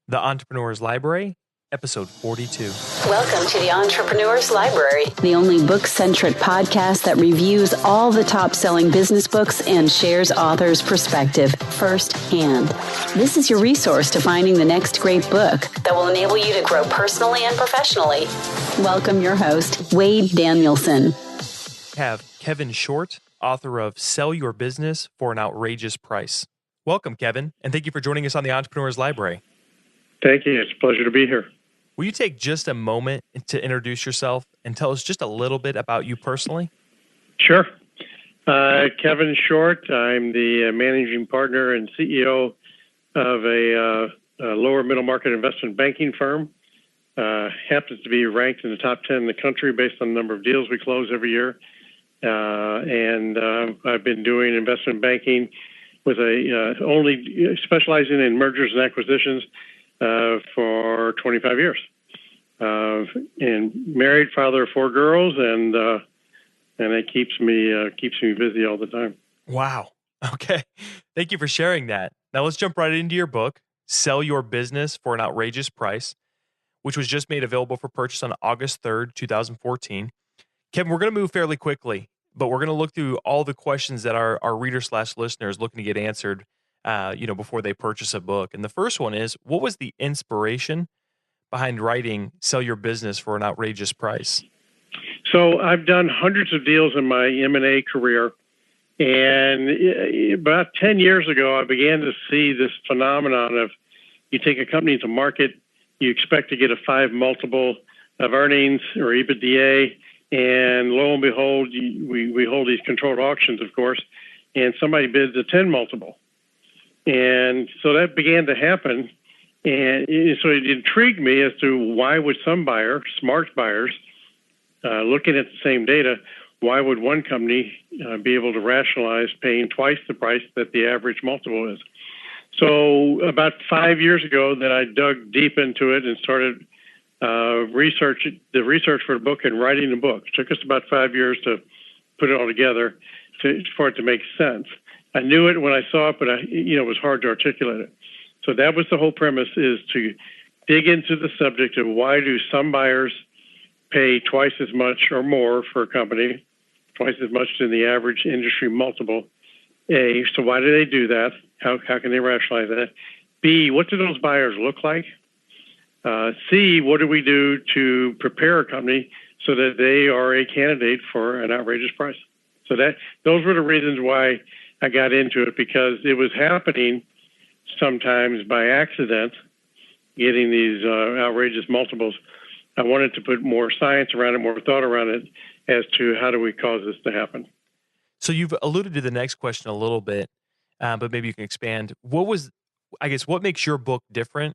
The Entrepreneur's Library, Episode 42. Welcome to the Entrepreneur's Library, the only book-centric podcast that reviews all the top-selling business books and shares authors' perspective firsthand. This is your resource to finding the next great book that will enable you to grow personally and professionally. Welcome your host, Wade Danielson. We have Kevin Short, author of Sell Your Business for an Outrageous Price. Welcome, Kevin, and thank you for joining us on the Entrepreneur's Library. Thank you. It's a pleasure to be here. Will you take just a moment to introduce yourself and tell us just a little bit about you personally? Sure. Kevin Short. I'm the managing partner and CEO of a lower middle market investment banking firm. Happens to be ranked in the top 10 in the country based on the number of deals we close every year. And I've been doing investment banking with only specializing in mergers and acquisitions for 25 years. And married, father of 4 girls, and it keeps me busy all the time. Wow. Okay. Thank you for sharing that. Now let's jump right into your book, Sell Your Business for an Outrageous Price, which was just made available for purchase on August 3rd, 2014. Kevin, we're going to move fairly quickly, but we're going to look through all the questions that our reader/listeners looking to get answered before they purchase a book. And the first one is, what was the inspiration behind writing Sell Your Business for an Outrageous Price? So I've done hundreds of deals in my M&A career. And about 10 years ago, I began to see this phenomenon of you take a company to market, you expect to get a 5 multiple of earnings or EBITDA, and lo and behold, we hold these controlled auctions, of course, and somebody bids a 10 multiple. And so that began to happen, and so it intrigued me as to why would some buyer, smart buyers, looking at the same data, why would one company be able to rationalize paying twice the price that the average multiple is? So about 5 years ago, then I dug deep into it and started the research for the book and writing the book. It took us about 5 years to put it all together for it to make sense. I knew it when I saw it, but it was hard to articulate it. So that was the whole premise, is to dig into the subject of why do some buyers pay twice as much or more for a company, twice as much than the average industry multiple. A, so why do they do that? How can they rationalize that? B, what do those buyers look like? C, what do we do to prepare a company so that they are a candidate for an outrageous price? So those were the reasons why I got into it, because it was happening sometimes by accident, getting these outrageous multiples. I wanted to put more science around it, more thought around it, as to how do we cause this to happen. So you've alluded to the next question a little bit, but maybe you can expand. What makes your book different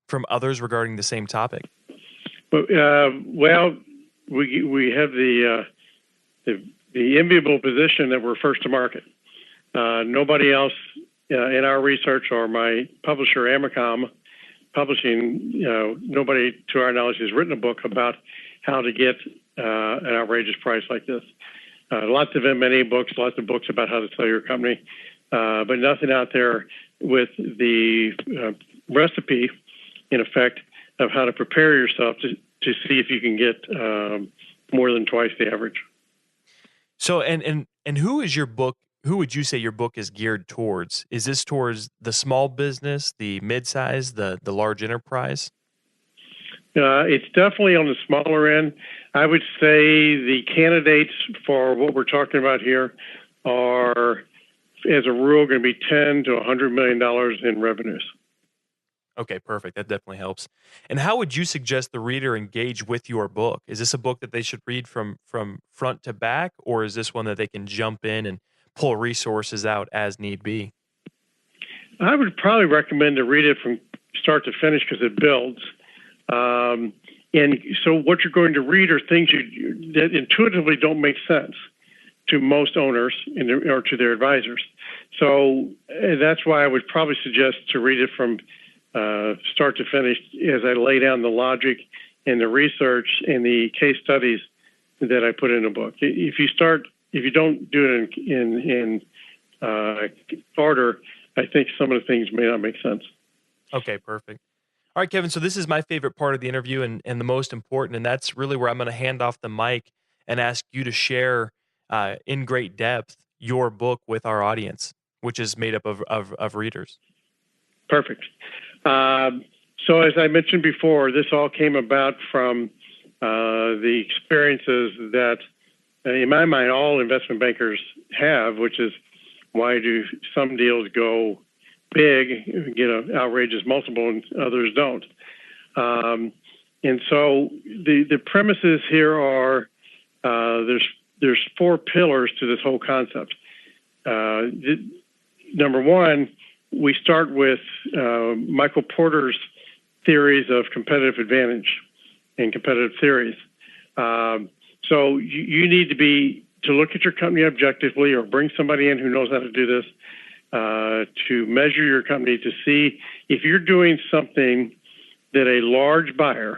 from others regarding the same topic? Well, we have the enviable position that we're first to market. Nobody else in our research, or my publisher, Amicom Publishing, nobody to our knowledge has written a book about how to get an outrageous price like this. Lots of M&A books, lots of books about how to sell your company, but nothing out there with the recipe, in effect, of how to prepare yourself to see if you can get more than twice the average. So, and who is your book? Who would you say your book is geared towards? Is this towards the small business, the mid-size, the large enterprise? It's definitely on the smaller end. I would say the candidates for what we're talking about here are, as a rule, going to be $10 to $100 million in revenues. Okay, perfect. That definitely helps. And how would you suggest the reader engage with your book? Is this a book that they should read from front to back, or is this one that they can jump in and pull resources out as need be? I would probably recommend to read it from start to finish, because it builds. And so what you're going to read are things that intuitively don't make sense to most owners or to their advisors. So that's why I would probably suggest to read it from start to finish, as I lay down the logic and the research and the case studies that I put in the book. If you don't do it in order, I think some of the things may not make sense. Okay, perfect. All right, Kevin. So this is my favorite part of the interview and the most important, and that's really where I'm going to hand off the mic and ask you to share in great depth your book with our audience, which is made up of readers. Perfect. So as I mentioned before, this all came about from the experiences that, in my mind, all investment bankers have, which is why do some deals go big, get an outrageous multiple, and others don't. And so the premises here are there's four pillars to this whole concept. Number one, we start with Michael Porter's theories of competitive advantage and competitive theories. So you need to look at your company objectively, or bring somebody in who knows how to do this, to measure your company to see if you're doing something that a large buyer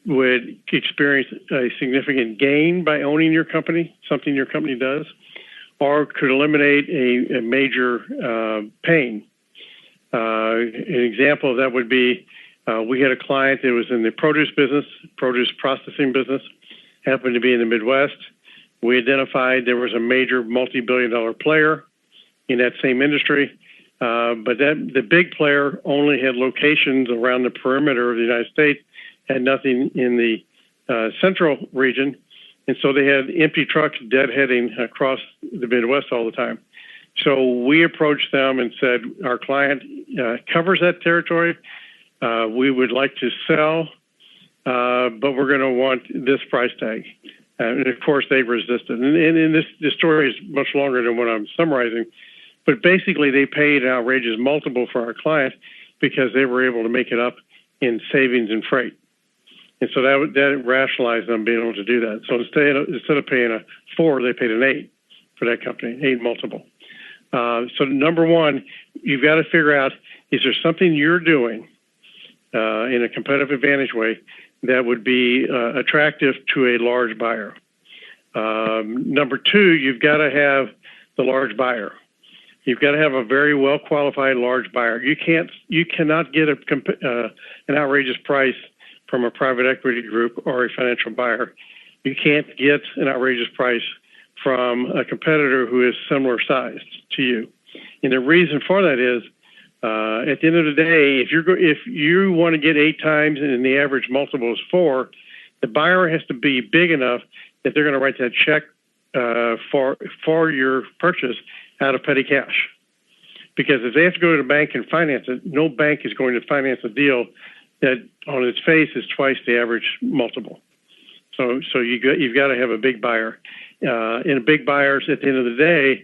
would experience a significant gain by owning your company, something your company does, or could eliminate a major pain. An example of that would be we had a client that was in the produce processing business, happened to be in the Midwest. We identified there was a major multi-billion-dollar player in that same industry, but the big player only had locations around the perimeter of the United States, had nothing in the central region, and so they had empty trucks deadheading across the Midwest all the time. So we approached them and said, our client covers that territory. We would like to sell, but we're going to want this price tag. And of course, they resisted. And this story is much longer than what I'm summarizing. But basically, they paid an outrageous multiple for our client because they were able to make it up in savings and freight. And so that rationalized them being able to do that. So instead of paying a 4, they paid an 8 for that company, 8 multiple. So number one, you've got to figure out, is there something you're doing in a competitive advantage way that would be attractive to a large buyer? Number two, you've got to have the large buyer. You've got to have a very well qualified large buyer. You cannot get an outrageous price from a private equity group or a financial buyer. You can't get an outrageous price from a competitor who is similar sized to you. And the reason for that is, at the end of the day, if you want to get 8 times and the average multiple is 4, the buyer has to be big enough that they're going to write that check for your purchase out of petty cash. Because if they have to go to the bank and finance it, no bank is going to finance a deal that on its face is twice the average multiple. So you've got to have a big buyer. And big buyers at the end of the day,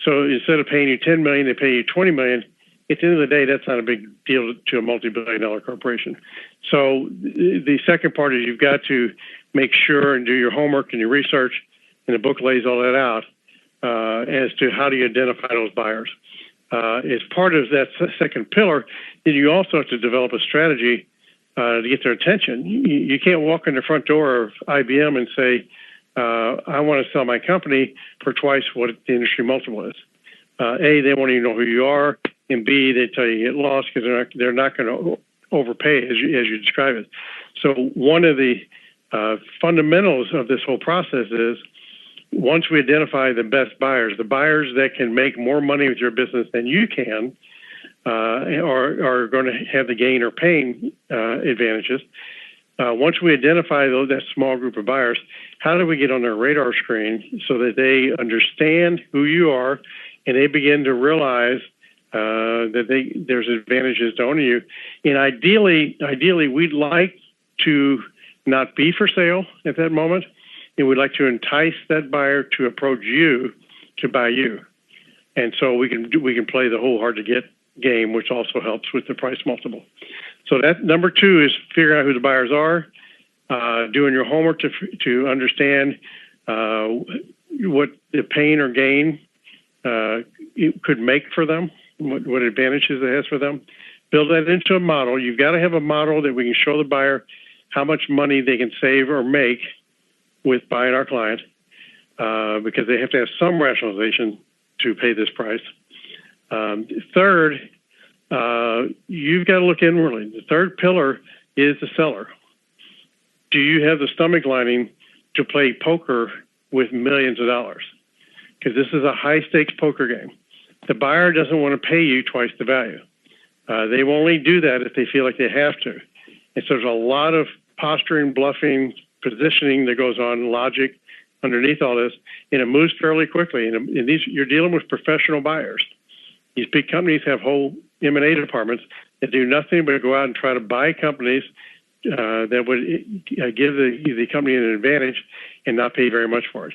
so instead of paying you $10 million, they pay you $20 million. At the end of the day, that's not a big deal to a multi-billion-dollar corporation. So the second part is you've got to make sure and do your homework and your research, and the book lays all that out as to how do you identify those buyers. As part of that second pillar, then you also have to develop a strategy to get their attention. You can't walk in the front door of IBM and say, I want to sell my company for twice what the industry multiple is. A, they won't even know who you are, and B, they tell you get lost because they're not going to overpay as you describe it. So one of the fundamentals of this whole process is, once we identify the best buyers, the buyers that can make more money with your business than you can, are going to have the gain or pain advantages. Once we identify that small group of buyers, how do we get on their radar screen so that they understand who you are and they begin to realize that there's advantages to owning you? And ideally, we'd like to not be for sale at that moment, and we'd like to entice that buyer to approach you to buy you. And so we can play the whole hard to get game, which also helps with the price multiple. So that number 2 is figuring out who the buyers are, doing your homework to understand what the pain or gain it could make for them, what advantages it has for them. Build that into a model. You've got to have a model that we can show the buyer how much money they can save or make with buying our client, because they have to have some rationalization to pay this price. Third, you've got to look inwardly. The third pillar is the seller. Do you have the stomach lining to play poker with millions of dollars? Because this is a high-stakes poker game. The buyer doesn't want to pay you twice the value. They will only do that if they feel like they have to. And so there's a lot of posturing, bluffing, positioning that goes on, logic underneath all this, and it moves fairly quickly. And you're dealing with professional buyers. These big companies have whole M&A departments that do nothing but go out and try to buy companies that would give the company an advantage and not pay very much for it.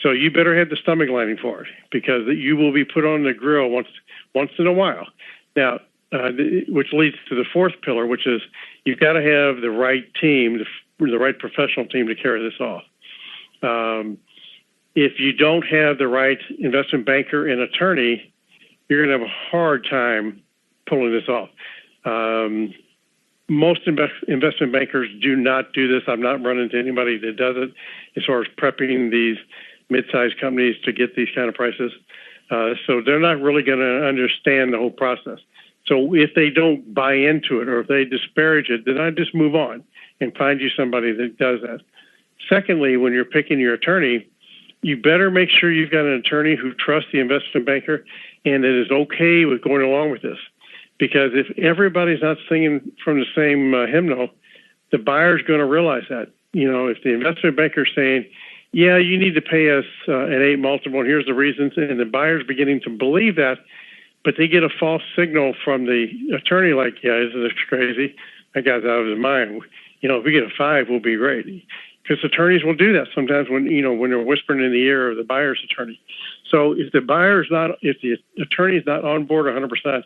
So you better have the stomach lining for it, because you will be put on the grill once in a while. Now, which leads to the fourth pillar, which is you've got to have the right team, the right professional team to carry this off. If you don't have the right investment banker and attorney, you're going to have a hard time pulling this off. Most investment bankers do not do this. I've not run into anybody that does it as far as prepping these mid-sized companies to get these kind of prices. So they're not really going to understand the whole process. So if they don't buy into it or if they disparage it, then I just move on and find you somebody that does that. Secondly, when you're picking your attorney, you better make sure you've got an attorney who trusts the investment banker and that is okay with going along with this. Because if everybody's not singing from the same hymnal, the buyer's going to realize that. You know, if the investment banker's saying, yeah, you need to pay us an 8 multiple, and here's the reasons, and the buyer's beginning to believe that, but they get a false signal from the attorney like, yeah, isn't this crazy? That guy's out of his mind. You know, if we get a 5, we'll be great. Because attorneys will do that sometimes when they're whispering in the ear of the buyer's attorney. So if the attorney is not on board 100%,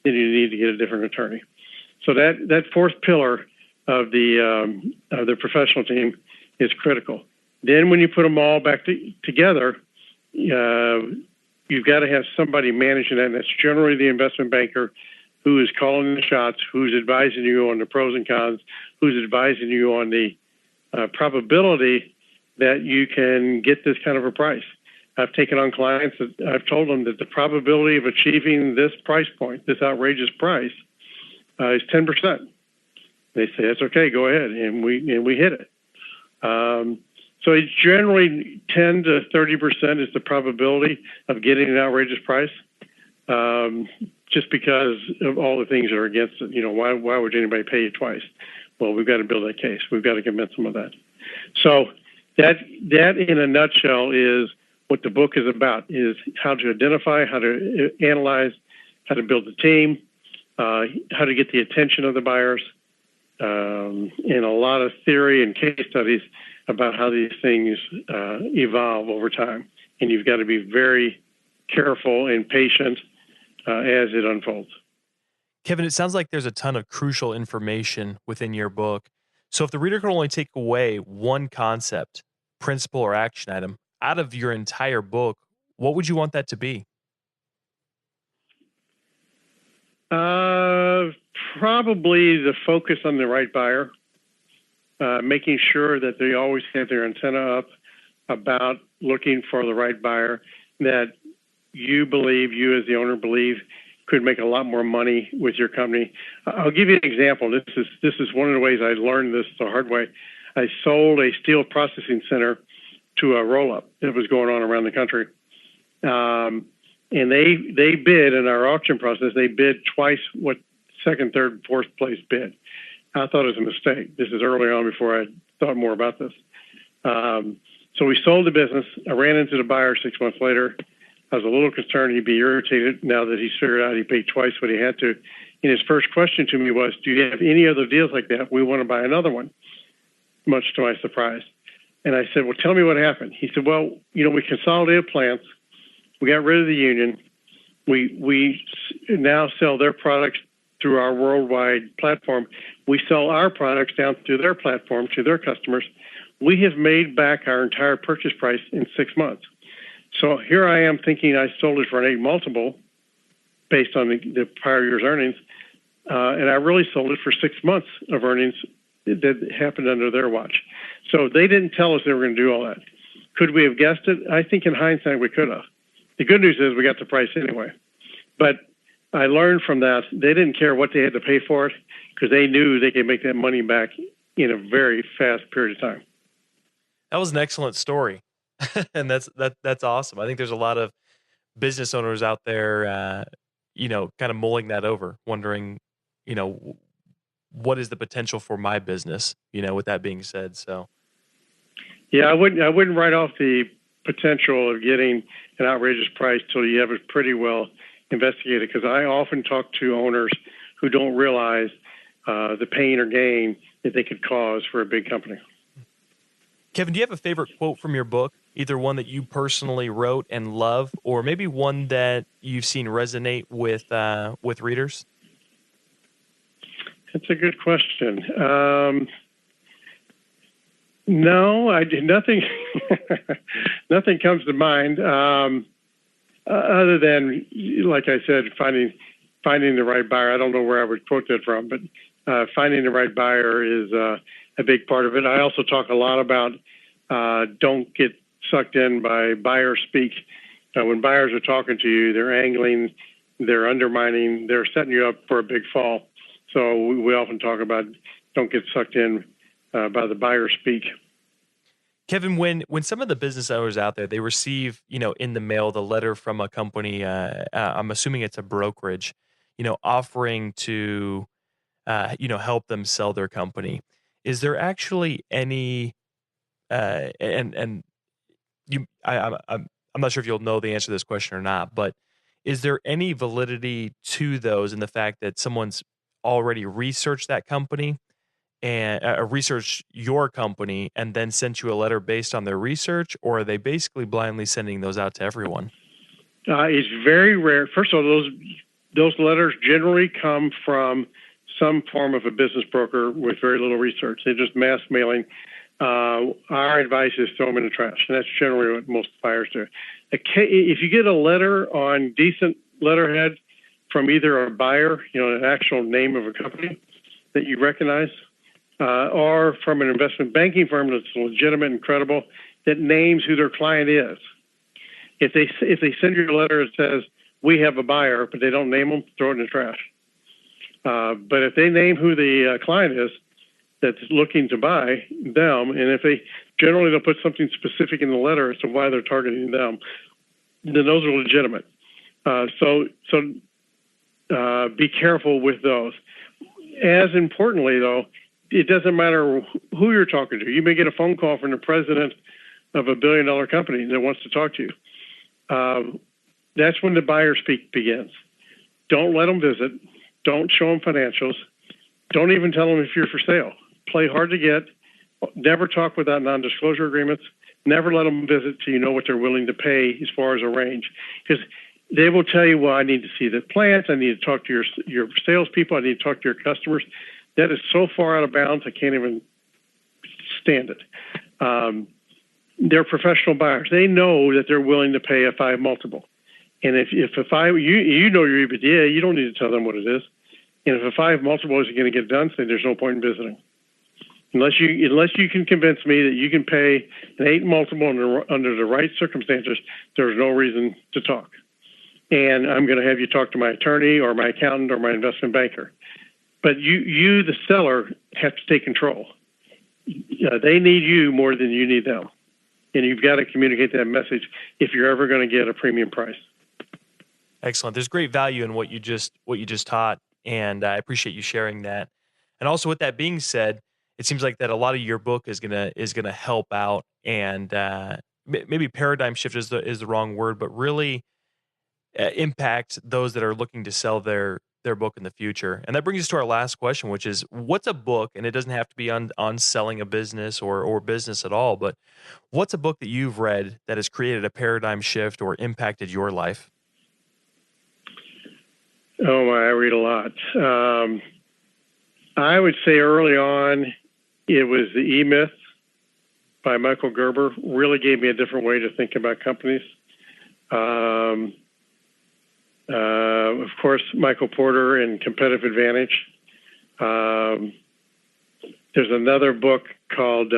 then you need to get a different attorney. So that fourth pillar of the professional team is critical. Then when you put them all back together, you've got to have somebody managing that, and that's generally the investment banker who is calling the shots, who's advising you on the pros and cons, who's advising you on the probability that you can get this kind of a price. I've taken on clients that I've told them that the probability of achieving this price point, this outrageous price, is 10%. They say, that's okay, go ahead, and we hit it. So it's generally 10 to 30% is the probability of getting an outrageous price, just because of all the things that are against it. You know, why would anybody pay you twice? Well, we've got to build that case. We've got to convince them of that. So that in a nutshell is what the book is about, is how to identify, how to analyze, how to build a team, how to get the attention of the buyers, and a lot of theory and case studies about how these things evolve over time. And you've got to be very careful and patient as it unfolds. Kevin, it sounds like there's a ton of crucial information within your book. So if the reader could only take away one concept, principle, or action item out of your entire book, what would you want that to be? Probably the focus on the right buyer, making sure that they always have their antenna up about looking for the right buyer that you as the owner believe could make a lot more money with your company. I'll give you an example. This is one of the ways I learned this the hard way. I sold a steel processing center to a roll-up that was going on around the country. And they bid in our auction process, they bid twice what second, third, and fourth place bid. I thought it was a mistake. This is early on before I thought more about this. So we sold the business. I ran into the buyer 6 months later. I was a little concerned he'd be irritated now that he's figured out he paid twice what he had to. And his first question to me was, do you have any other deals like that? We want to buy another one, much to my surprise. And I said, well, tell me what happened. He said, well, we consolidated plants. We got rid of the union. We now sell their products through our worldwide platform. We sell our products down through their platform to their customers. We have made back our entire purchase price in 6 months. So here I am thinking I sold it for an 8 multiple based on the prior year's earnings, and I really sold it for 6 months of earnings that happened under their watch. So they didn't tell us they were going to do all that. Could we have guessed it? I think in hindsight we could have. The good news is we got the price anyway. But I learned from that they didn't care what they had to pay for it because they knew they could make that money back in a very fast period of time. That was an excellent story, and that's awesome. I think there's a lot of business owners out there, kind of mulling that over, wondering, what is the potential for my business? With that being said, so Yeah, I wouldn't write off the potential of getting an outrageous price till you have it pretty well investigated. Because I often talk to owners who don't realize the pain or gain that they could cause for a big company. Kevin, do you have a favorite quote from your book? Either one that you personally wrote and love, or maybe one that you've seen resonate with readers? That's a good question. No, I did nothing. Nothing comes to mind other than, like I said, finding the right buyer. I don't know where I would quote that from, but finding the right buyer is a big part of it. I also talk a lot about don't get sucked in by buyer speak. When buyers are talking to you, they're angling, they're undermining, they're setting you up for a big fall. So we often talk about don't get sucked in by the buyer speak. Kevin, when some of the business owners out there, they receive, in the mail, the letter from a company, I'm assuming it's a brokerage, offering to, help them sell their company. Is there actually any, and you, I'm not sure if you'll know the answer to this question or not, but is there any validity to those in the fact that someone's already researched that company and researched your company and then sent you a letter based on their research, or are they basically blindly sending those out to everyone? It's very rare. First of all, those letters generally come from some form of a business broker with very little research. They're just mass mailing. Our advice is throw them in the trash, and that's generally what most buyers do. If you get a letter on decent letterhead from either a buyer, an actual name of a company that you recognize, or from an investment banking firm that's legitimate and credible, that names who their client is. If they send you a letter that says, we have a buyer, but they don't name them, throw it in the trash. But if they name who the client is that's looking to buy them, and if they'll put something specific in the letter as to why they're targeting them, then those are legitimate. So be careful with those. As importantly, though, it doesn't matter who you're talking to. You may get a phone call from the president of $1 billion company that wants to talk to you. That's when the buyer speak begins. Don't let them visit. Don't show them financials. Don't even tell them if you're for sale. Play hard to get. Never talk without non-disclosure agreements. Never let them visit till you know what they're willing to pay as far as a range. Because they will tell you, well, I need to see the plant. I need to talk to your salespeople. I need to talk to your customers. That is so far out of bounds, I can't even stand it. They're professional buyers. They know that they're willing to pay a 5 multiple. And if a 5, you know your EBITDA, you don't need to tell them what it is. And if a 5 multiple isn't going to get done, then there's no point in visiting. Unless you can convince me that you can pay an 8 multiple under the right circumstances, there's no reason to talk. And I'm going to have you talk to my attorney or my accountant or my investment banker. But you, the seller, have to take control. They need you more than you need them. And you've got to communicate that message if you're ever going to get a premium price. Excellent. There's great value in what you just taught, and I appreciate you sharing that. And also, with that being said, it seems like that a lot of your book is gonna help out, and maybe paradigm shift is the wrong word, but really impact those that are looking to sell their book in the future. And that brings us to our last question, which is, what's a book, and it doesn't have to be on selling a business or business at all, but what's a book that you've read that has created a paradigm shift or impacted your life? Oh my, I read a lot. I would say early on, it was The E-Myth by Michael Gerber. Really gave me a different way to think about companies. Of course, Michael Porter in Competitive Advantage. There's another book called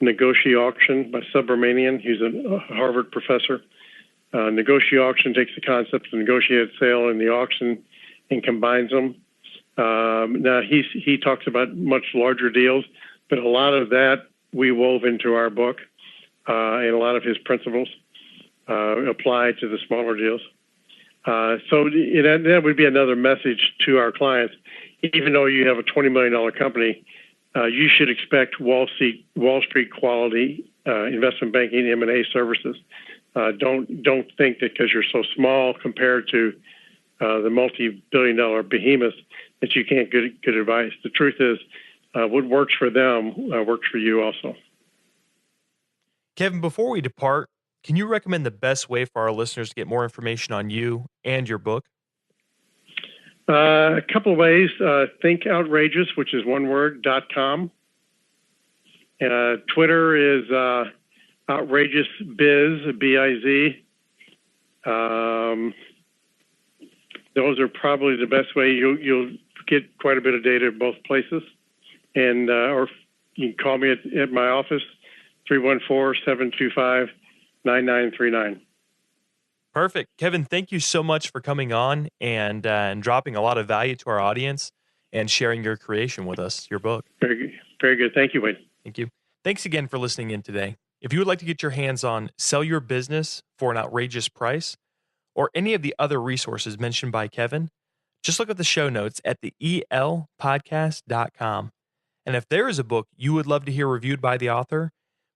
Negotiation by Subramanian. He's a Harvard professor. Negotiate Auction takes the concepts of negotiated sale and the auction and combines them. Now he talks about much larger deals, but a lot of that we wove into our book, and a lot of his principles apply to the smaller deals. So that would be another message to our clients. Even though you have a $20 million company, you should expect Wall Street quality investment banking M&A services. Don't think that because you're so small compared to the multi-billion-dollar behemoths that you can't get good advice. The truth is, what works for them works for you also. Kevin, before we depart, can you recommend the best way for our listeners to get more information on you and your book? A couple of ways. Think Outrageous, which is one word, .com. Twitter is Outrageous Biz, B-I-Z. Those are probably the best way. You'll get quite a bit of data in both places. And or you can call me at my office, 314-725-9939. Perfect. Kevin, thank you so much for coming on and dropping a lot of value to our audience and sharing your creation with us, your book. Very good. Very good. Thank you, Wade. Thank you. Thanks again for listening in today. If you would like to get your hands on Sell Your Business for an Outrageous Price or any of the other resources mentioned by Kevin, just look at the show notes at the elpodcast.com. And if there is a book you would love to hear reviewed by the author,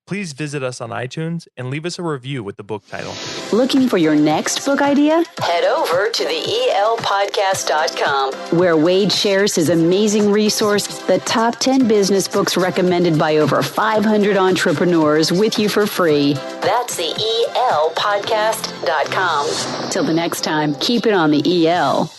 please visit us on iTunes and leave us a review with the book title. Looking for your next book idea? Head over to the elpodcast.com, where Wade shares his amazing resource, the top 10 business books recommended by over 500 entrepreneurs, with you for free. That's the elpodcast.com. Till the next time, keep it on the EL.